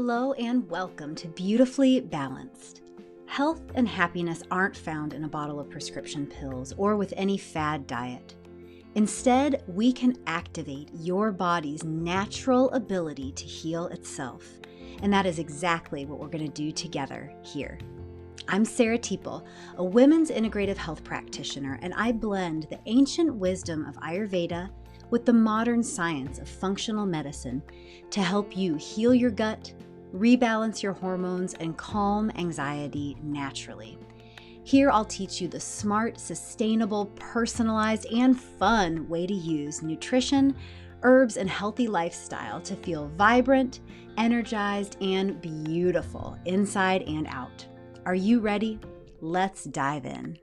Hello and welcome to Beautifully Balanced. Health and happiness aren't found in a bottle of prescription pills or with any fad diet. Instead, we can activate your body's natural ability to heal itself. And that is exactly what we're going to do together here. I'm Sarah Teeple, a women's integrative health practitioner, and I blend the ancient wisdom of Ayurveda with the modern science of functional medicine to help you heal your gut, rebalance your hormones, and calm anxiety naturally. Here I'll teach you the smart, sustainable, personalized, and fun way to use nutrition, herbs, and healthy lifestyle to feel vibrant, energized, and beautiful inside and out. Are you ready? Let's dive in.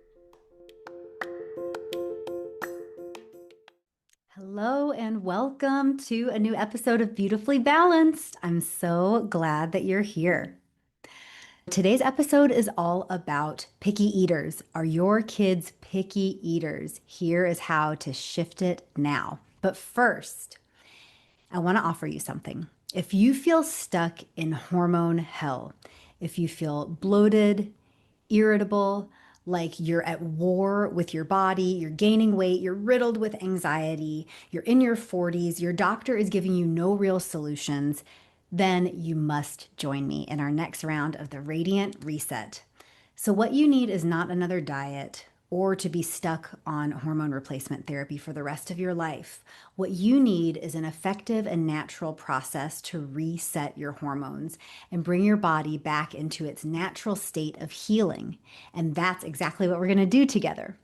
Hello and welcome to a new episode of Beautifully Balanced. I'm so glad that you're here. Today's episode is all about picky eaters. Are your kids picky eaters? Here is how to shift it now. But first, I want to offer you something. If you feel stuck in hormone hell, if you feel bloated, irritable, like you're at war with your body, you're gaining weight, you're riddled with anxiety, you're in your 40s, your doctor is giving you no real solutions, then you must join me in our next round of the Radiant Reset. So what you need is not another diet or to be stuck on hormone replacement therapy for the rest of your life. What you need is an effective and natural process to reset your hormones and bring your body back into its natural state of healing. And that's exactly what we're going to do together.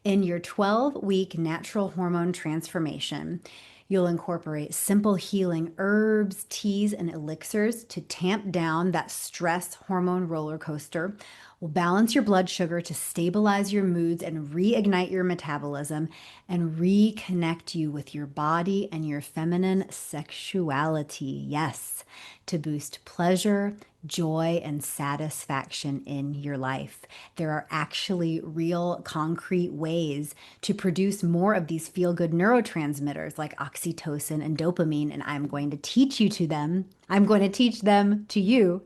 In your 12-week natural hormone transformation, you'll incorporate simple healing herbs, teas, and elixirs to tamp down that stress hormone roller coaster. We'll balance your blood sugar to stabilize your moods and reignite your metabolism and reconnect you with your body and your feminine sexuality. Yes, to boost pleasure, joy, and satisfaction in your life. There are actually real concrete ways to produce more of these feel-good neurotransmitters like oxytocin and dopamine, and I'm going to teach you to them. I'm going to teach them to you.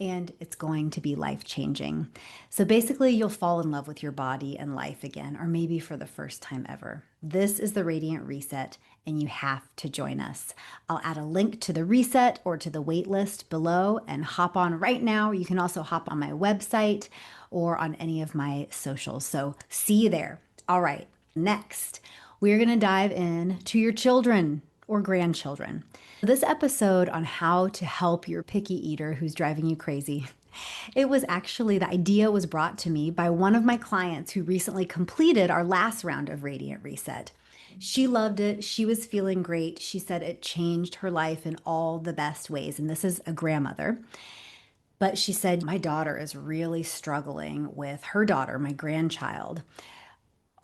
And it's going to be life-changing. So basically, you'll fall in love with your body and life again, or maybe for the first time ever. This is the Radiant Reset, and you have to join us. I'll add a link to the reset or to the wait list below and hop on right now. You can also hop on my website or on any of my socials. So see you there. All right, next, we're going to dive in to your children or grandchildren. This episode on how to help your picky eater who's driving you crazy. It was actually, the idea was brought to me by one of my clients who recently completed our last round of Radiant Reset. She loved it. She was feeling great. She said it changed her life in all the best ways. And this is a grandmother. But she said, my daughter is really struggling with her daughter, my grandchild.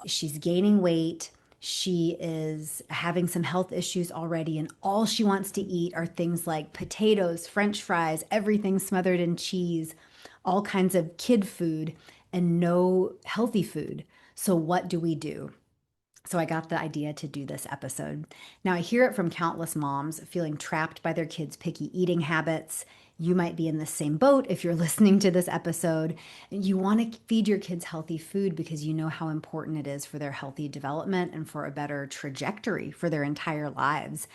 She's gaining weight. She is having some health issues already, and all she wants to eat are things like potatoes, French fries, everything smothered in cheese, all kinds of kid food, and no healthy food. So what do we do? So I got the idea to do this episode. Now I hear it from countless moms feeling trapped by their kids' picky eating habits. You might be in the same boat if you're listening to this episode. You want to feed your kids healthy food because you know how important it is for their healthy development and for a better trajectory for their entire lives.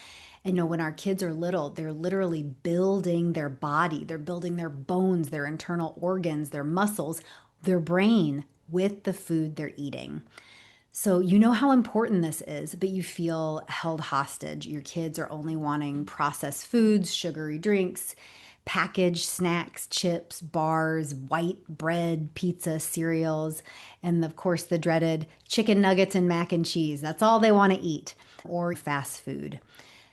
And when our kids are little, they're literally building their body. They're building their bones, their internal organs, their muscles, their brain with the food they're eating. So you know how important this is, but you feel held hostage. Your kids are only wanting processed foods, sugary drinks, packaged snacks, chips, bars, white bread, pizza, cereals, and of course the dreaded chicken nuggets and mac and cheese. That's all they want to eat, or fast food.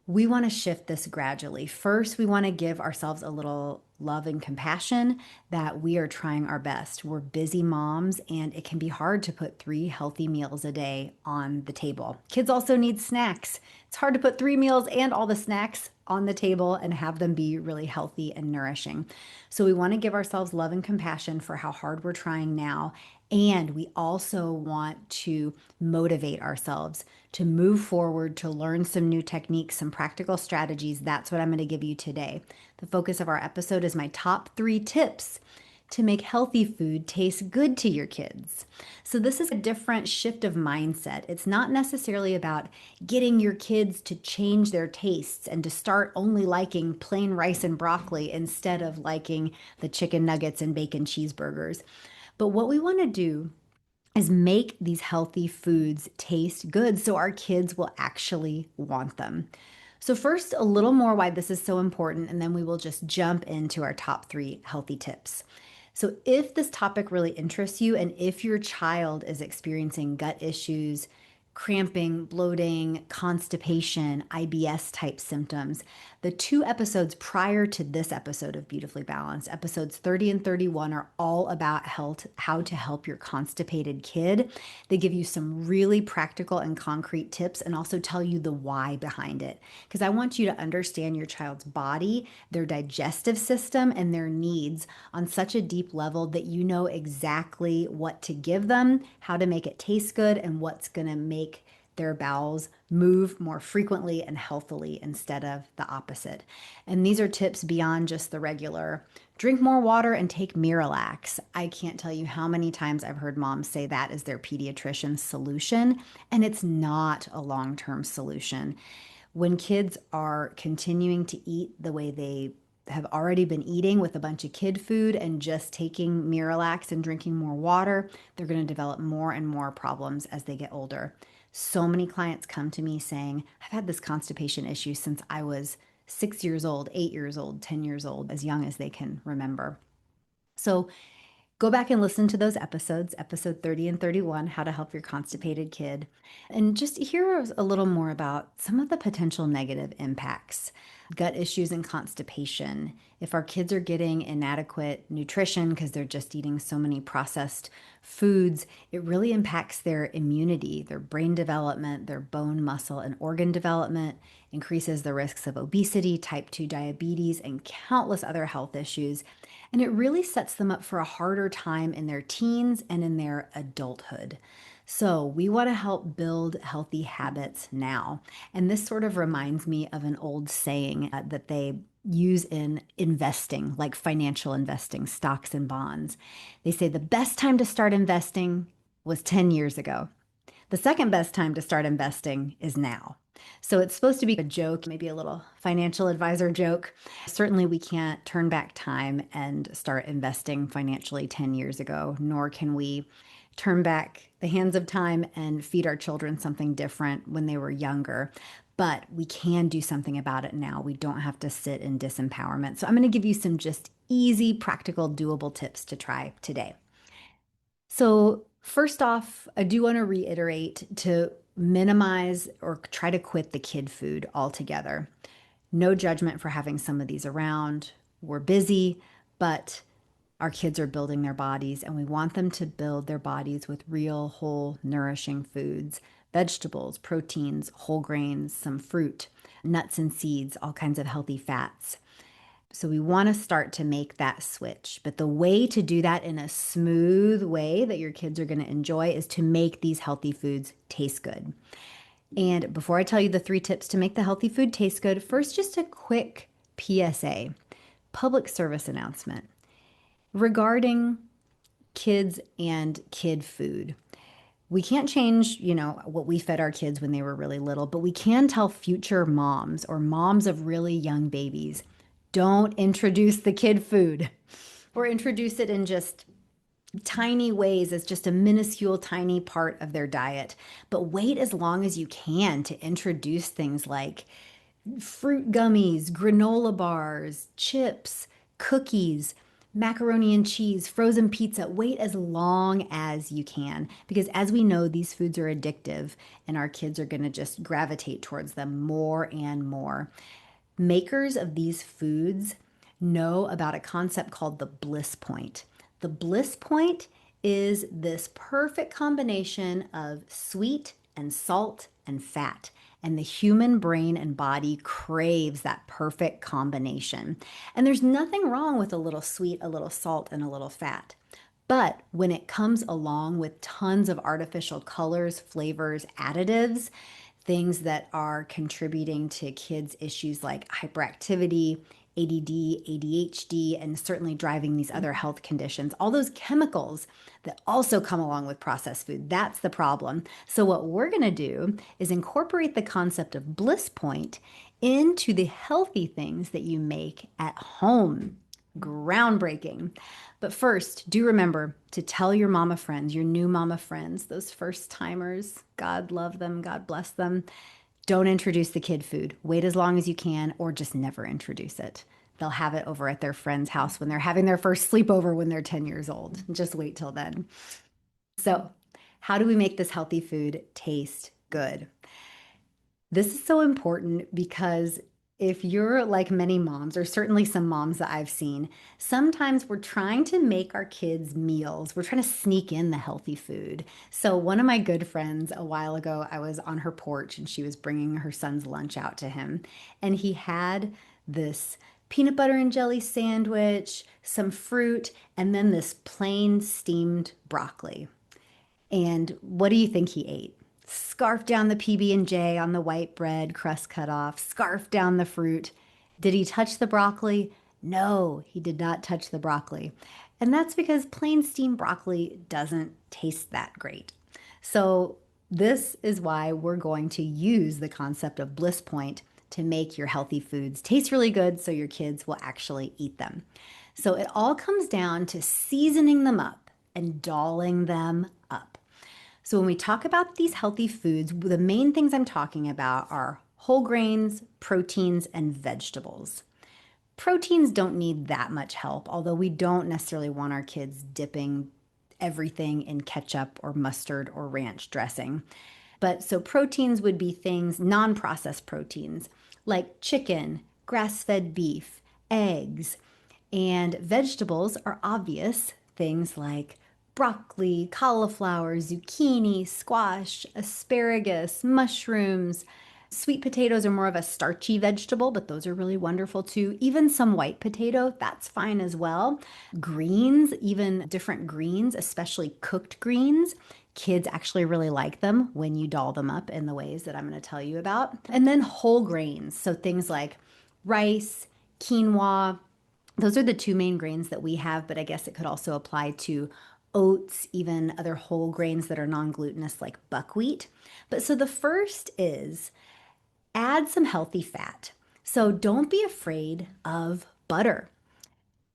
We want to shift this gradually. First, we want to give ourselves a little love and compassion that we are trying our best. We're busy moms, and it can be hard to put 3 healthy meals a day on the table. Kids also need snacks. It's hard to put 3 meals and all the snacks on the table and have them be really healthy and nourishing. So we want to give ourselves love and compassion for how hard we're trying now And we also want to motivate ourselves to move forward, to learn some new techniques, some practical strategies. That's what I'm going to give you today. The focus of our episode is my top 3 tips to make healthy food taste good to your kids. So, this is a different shift of mindset. It's not necessarily about getting your kids to change their tastes and to start only liking plain rice and broccoli instead of liking the chicken nuggets and bacon cheeseburgers. But what we want to do is make these healthy foods taste good so our kids will actually want them. So, first, a little more why this is so important, and then we will just jump into our top 3 healthy tips. So, if this topic really interests you, and if your child is experiencing gut issues, cramping, bloating, constipation, IBS type symptoms, the 2 episodes prior to this episode of Beautifully Balanced, episodes 30 and 31, are all about health, how to help your constipated kid. They give you some really practical and concrete tips and also tell you the why behind it. Because I want you to understand your child's body, their digestive system, and their needs on such a deep level that you know exactly what to give them, how to make it taste good, and what's going to make their bowels move more frequently and healthily instead of the opposite. And these are tips beyond just the regular drink more water and take Miralax. I can't tell you how many times I've heard moms say that is their pediatrician's solution, and it's not a long-term solution. When kids are continuing to eat the way they have already been eating with a bunch of kid food and just taking Miralax and drinking more water, they're going to develop more and more problems as they get older. So many clients come to me saying, I've had this constipation issue since I was 6 years old, 8 years old, 10 years old, as young as they can remember. So go back and listen to those episodes, episode 30 and 31, how to help your constipated kid, and just hear a little more about some of the potential negative impacts. Gut issues and constipation. If our kids are getting inadequate nutrition because they're just eating so many processed foods, it really impacts their immunity, their brain development, their bone, muscle, and organ development, increases the risks of obesity, type 2 diabetes, and countless other health issues. And it really sets them up for a harder time in their teens and in their adulthood. So, we want to help build healthy habits now. And this sort of reminds me of an old saying that they use in investing, like financial investing, stocks and bonds. They say the best time to start investing was 10 years ago. The second best time to start investing is now. So it's supposed to be a joke, maybe a little financial advisor joke. Certainly, we can't turn back time and start investing financially 10 years ago, nor can we turn back the hands of time and feed our children something different when they were younger. But we can do something about it now. We don't have to sit in disempowerment. So I'm going to give you some just easy, practical, doable tips to try today. So, first off, I do want to reiterate to minimize or try to quit the kid food altogether. No judgment for having some of these around. We're busy, but our kids are building their bodies and we want them to build their bodies with real, whole, nourishing foods, vegetables, proteins, whole grains, some fruit, nuts and seeds, all kinds of healthy fats. So we want to start to make that switch. But the way to do that in a smooth way that your kids are going to enjoy is to make these healthy foods taste good. And before I tell you the 3 tips to make the healthy food taste good, first, just a quick PSA, public service announcement regarding kids and kid food. We can't change, what we fed our kids when they were really little, but we can tell future moms or moms of really young babies, don't introduce the kid food or introduce it in just tiny ways as just a minuscule tiny part of their diet. But wait as long as you can to introduce things like fruit gummies, granola bars, chips, cookies, macaroni and cheese, frozen pizza. Wait as long as you can because, as we know, these foods are addictive and our kids are going to just gravitate towards them more and more. Makers of these foods know about a concept called the bliss point. The bliss point is this perfect combination of sweet and salt and fat. And the human brain and body craves that perfect combination. And there's nothing wrong with a little sweet, a little salt, and a little fat. But when it comes along with tons of artificial colors, flavors, additives, things that are contributing to kids' issues like hyperactivity, ADD, ADHD, and certainly driving these other health conditions, all those chemicals that also come along with processed food. That's the problem. So, what we're going to do is incorporate the concept of bliss point into the healthy things that you make at home. Groundbreaking. But first, do remember to tell your mama friends, your new mama friends, those first timers, God love them, God bless them. Don't introduce the kid food. Wait as long as you can, or just never introduce it. They'll have it over at their friend's house when they're having their first sleepover when they're 10 years old. Just wait till then. So, how do we make this healthy food taste good? This is so important because if you're like many moms, or certainly some moms that I've seen, sometimes we're trying to make our kids meals. We're trying to sneak in the healthy food. So, one of my good friends a while ago, I was on her porch and she was bringing her son's lunch out to him. And he had this peanut butter and jelly sandwich, some fruit, and then this plain steamed broccoli. And what do you think he ate? Scarfed down the PB&J on the white bread, crust cut off, scarfed down the fruit. Did he touch the broccoli? No, he did not touch the broccoli. And that's because plain steamed broccoli doesn't taste that great. So this is why we're going to use the concept of bliss point to make your healthy foods taste really good so your kids will actually eat them. So it all comes down to seasoning them up and dolling them up. So, when we talk about these healthy foods, the main things I'm talking about are whole grains, proteins, and vegetables. Proteins don't need that much help, although we don't necessarily want our kids dipping everything in ketchup or mustard or ranch dressing. But so proteins would be things, non processed proteins, like chicken, grass fed beef, eggs, and vegetables are obvious things like broccoli, cauliflower, zucchini, squash, asparagus, mushrooms. Sweet potatoes are more of a starchy vegetable, but those are really wonderful too. Even some white potato, that's fine as well. Greens, even different greens, especially cooked greens. Kids actually really like them when you doll them up in the ways that I'm going to tell you about. And then whole grains, so things like rice, quinoa, those are the two main grains that we have, but I guess it could also apply to oats, even other whole grains that are non glutinous like buckwheat. But so the first is add some healthy fat. So don't be afraid of butter.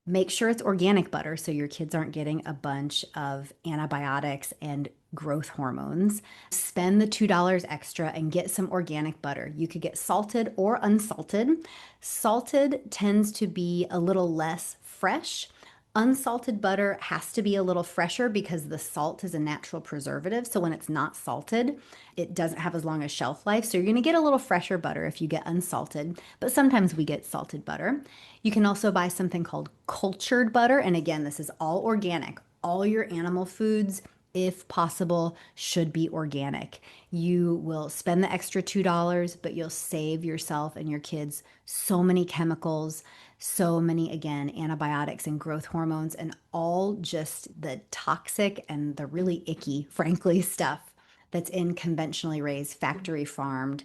Make sure it's organic butter so your kids aren't getting a bunch of antibiotics and growth hormones. Spend the $2 extra and get some organic butter. You could get salted or unsalted. Salted tends to be a little less fresh. Unsalted butter has to be a little fresher because the salt is a natural preservative. So when it's not salted, it doesn't have as long a shelf life. So you're going to get a little fresher butter if you get unsalted, but sometimes we get salted butter. You can also buy something called cultured butter. And again, this is all organic. All your animal foods, if possible, should be organic. You will spend the extra $2, but you'll save yourself and your kids so many chemicals, so many, again, antibiotics and growth hormones, and all just the toxic and the really icky, frankly, stuff that's in conventionally raised, factory farmed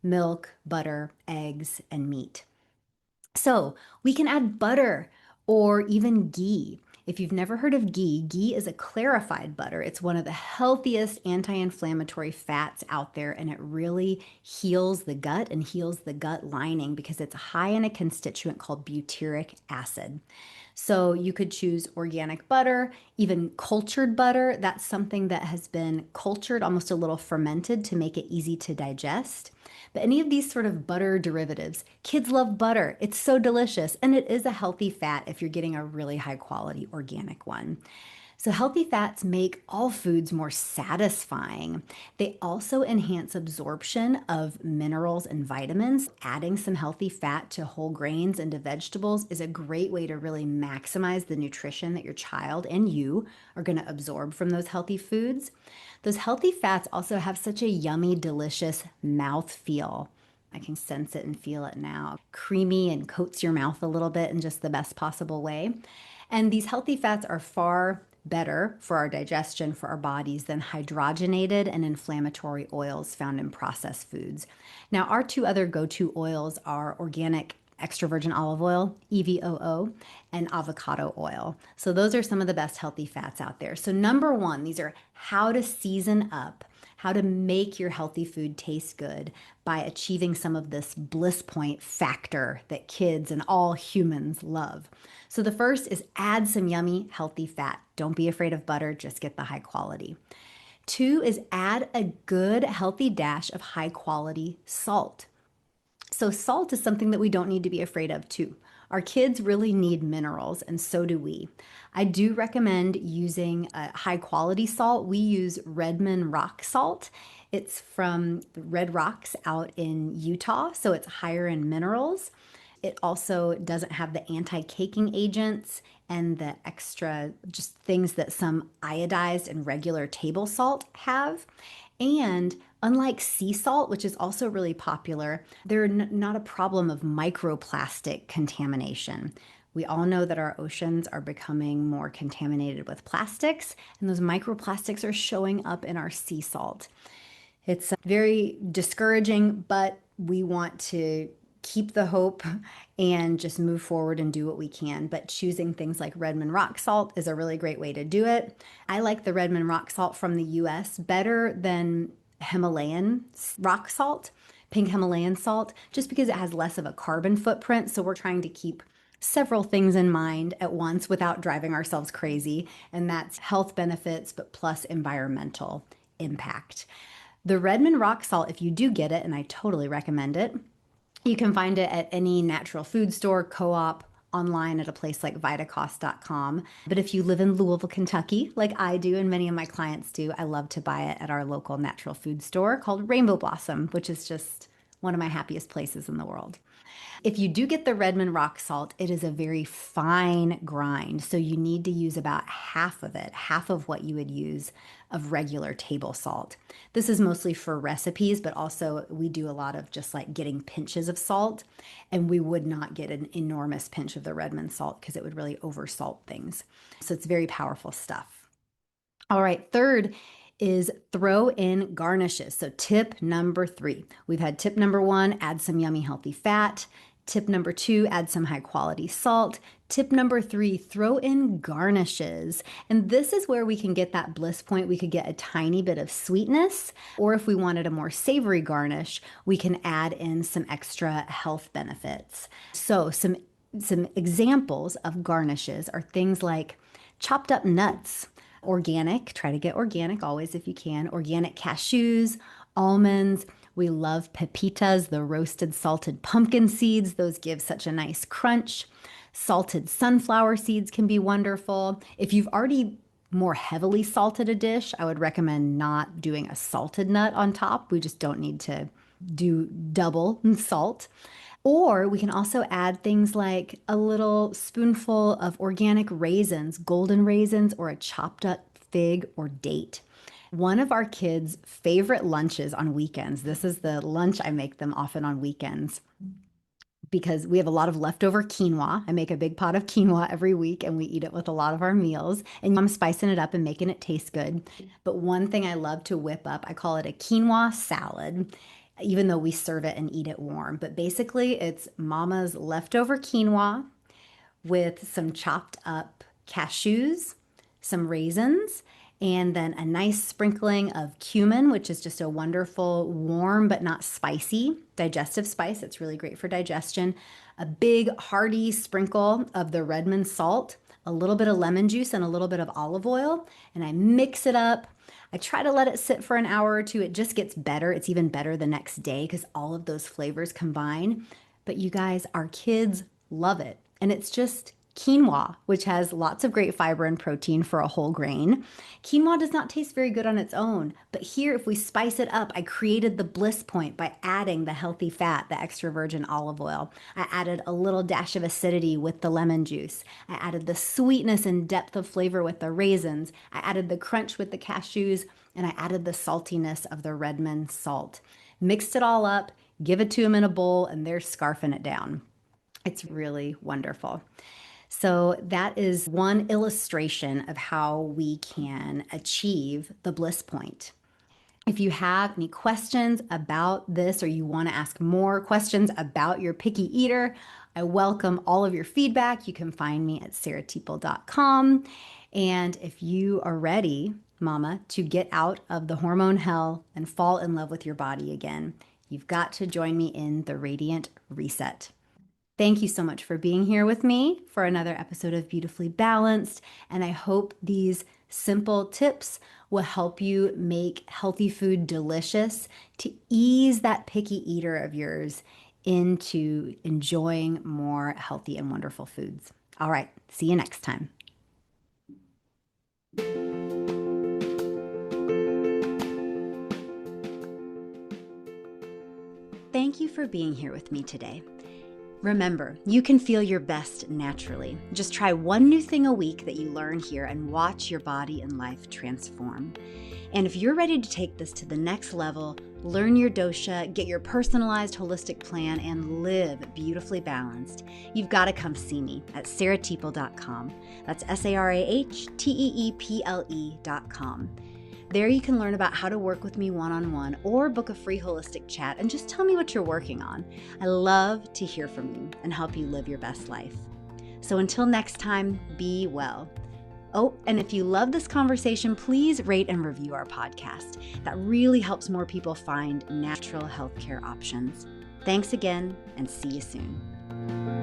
milk, butter, eggs, and meat. So we can add butter or even ghee. If you've never heard of ghee, ghee is a clarified butter. It's one of the healthiest anti-inflammatory fats out there, and it really heals the gut and heals the gut lining because it's high in a constituent called butyric acid. So you could choose organic butter, even cultured butter. That's something that has been cultured, almost a little fermented to make it easy to digest. But any of these sort of butter derivatives, kids love butter. It's so delicious. And it is a healthy fat if you're getting a really high quality organic one. So, healthy fats make all foods more satisfying. They also enhance absorption of minerals and vitamins. Adding some healthy fat to whole grains and to vegetables is a great way to really maximize the nutrition that your child and you are going to absorb from those healthy foods. Those healthy fats also have such a yummy, delicious mouth feel. I can sense it and feel it now. Creamy and coats your mouth a little bit in just the best possible way. And these healthy fats are far better for our digestion, for our bodies, than hydrogenated and inflammatory oils found in processed foods. Now, our two other go-to oils are organic extra virgin olive oil, EVOO, and avocado oil. So those are some of the best healthy fats out there. So number one, these are how to season up, how to make your healthy food taste good by achieving some of this bliss point factor that kids and all humans love. So the first is add some yummy healthy fat. Don't be afraid of butter, just get the high quality. Two is add a good healthy dash of high quality salt. So, salt is something that we don't need to be afraid of, too. Our kids really need minerals, and so do we. I do recommend using a high quality salt. We use Redmond rock salt. It's from Red Rocks out in Utah, so it's higher in minerals. It also doesn't have the anti-caking agents and the extra just things that some iodized and regular table salt have. And unlike sea salt, which is also really popular, they're not a problem of microplastic contamination. We all know that our oceans are becoming more contaminated with plastics, and those microplastics are showing up in our sea salt. It's very discouraging, but we want to keep the hope and just move forward and do what we can. But choosing things like Redmond rock salt is a really great way to do it. I like the Redmond rock salt from the US better than Himalayan rock salt, pink Himalayan salt, just because it has less of a carbon footprint. So we're trying to keep several things in mind at once without driving ourselves crazy. And that's health benefits, but plus environmental impact. The Redmond rock salt, if you do get it, and I totally recommend it, you can find it at any natural food store, co-op, online at a place like vitacost.com. But if you live in Louisville, Kentucky, like I do and many of my clients do, I love to buy it at our local natural food store called Rainbow Blossom, which is just one of my happiest places in the world. If you do get the Redmond rock salt, it is a very fine grind. So you need to use about half of it, half of what you would use of regular table salt. This is mostly for recipes, but also we do a lot of just like getting pinches of salt, and we would not get an enormous pinch of the Redmond salt because it would really oversalt things. So it's very powerful stuff. All right, third is throw in garnishes. So tip number three. We've had tip number one, add some yummy healthy fat. Tip number two, add some high quality salt. Tip number three, throw in garnishes. And this is where we can get that bliss point. We could get a tiny bit of sweetness, or if we wanted a more savory garnish, we can add in some extra health benefits. So some examples of garnishes are things like chopped up nuts, organic, try to get organic always if you can, organic cashews, almonds. We love pepitas, the roasted salted pumpkin seeds. Those give such a nice crunch. Salted sunflower seeds can be wonderful. If you've already more heavily salted a dish, I would recommend not doing a salted nut on top. We just don't need to do double salt. Or we can also add things like a little spoonful of organic raisins, golden raisins, or a chopped up fig or date. One of our kids' favorite lunches on weekends, this is the lunch I make them often on weekends because we have a lot of leftover quinoa. I make a big pot of quinoa every week and we eat it with a lot of our meals. And I'm spicing it up and making it taste good. But one thing I love to whip up, I call it a quinoa salad, even though we serve it and eat it warm. But basically, it's mama's leftover quinoa with some chopped up cashews, some raisins, and then a nice sprinkling of cumin, which is just a wonderful, warm but not spicy digestive spice. It's really great for digestion. A big, hearty sprinkle of the Redmond salt, a little bit of lemon juice, and a little bit of olive oil. And I mix it up. I try to let it sit for an hour or two. It just gets better. It's even better the next day because all of those flavors combine. But you guys, our kids love it. And it's just quinoa, which has lots of great fiber and protein for a whole grain. Quinoa does not taste very good on its own, but here, if we spice it up, I created the bliss point by adding the healthy fat, the extra virgin olive oil. I added a little dash of acidity with the lemon juice. I added the sweetness and depth of flavor with the raisins. I added the crunch with the cashews, and I added the saltiness of the Redmond salt. Mixed it all up, give it to them in a bowl, and they're scarfing it down. It's really wonderful. So that is one illustration of how we can achieve the bliss point. If you have any questions about this or you want to ask more questions about your picky eater, I welcome all of your feedback. You can find me at sarahteeple.com. And if you are ready, mama, to get out of the hormone hell and fall in love with your body again, you've got to join me in the Radiant Reset. Thank you so much for being here with me for another episode of Beautifully Balanced. And I hope these simple tips will help you make healthy food delicious to ease that picky eater of yours into enjoying more healthy and wonderful foods. All right, see you next time. Thank you for being here with me today. Remember, you can feel your best naturally. Just try one new thing a week that you learn here and watch your body and life transform. And if you're ready to take this to the next level, learn your dosha, get your personalized holistic plan, and live beautifully balanced, you've got to come see me at sarahteeple.com. That's SARAHTEEPLE.com. There you can learn about how to work with me one-on-one or book a free holistic chat and just tell me what you're working on. I love to hear from you and help you live your best life. So until next time, be well. Oh, and if you love this conversation, please rate and review our podcast. That really helps more people find natural healthcare options. Thanks again, and see you soon.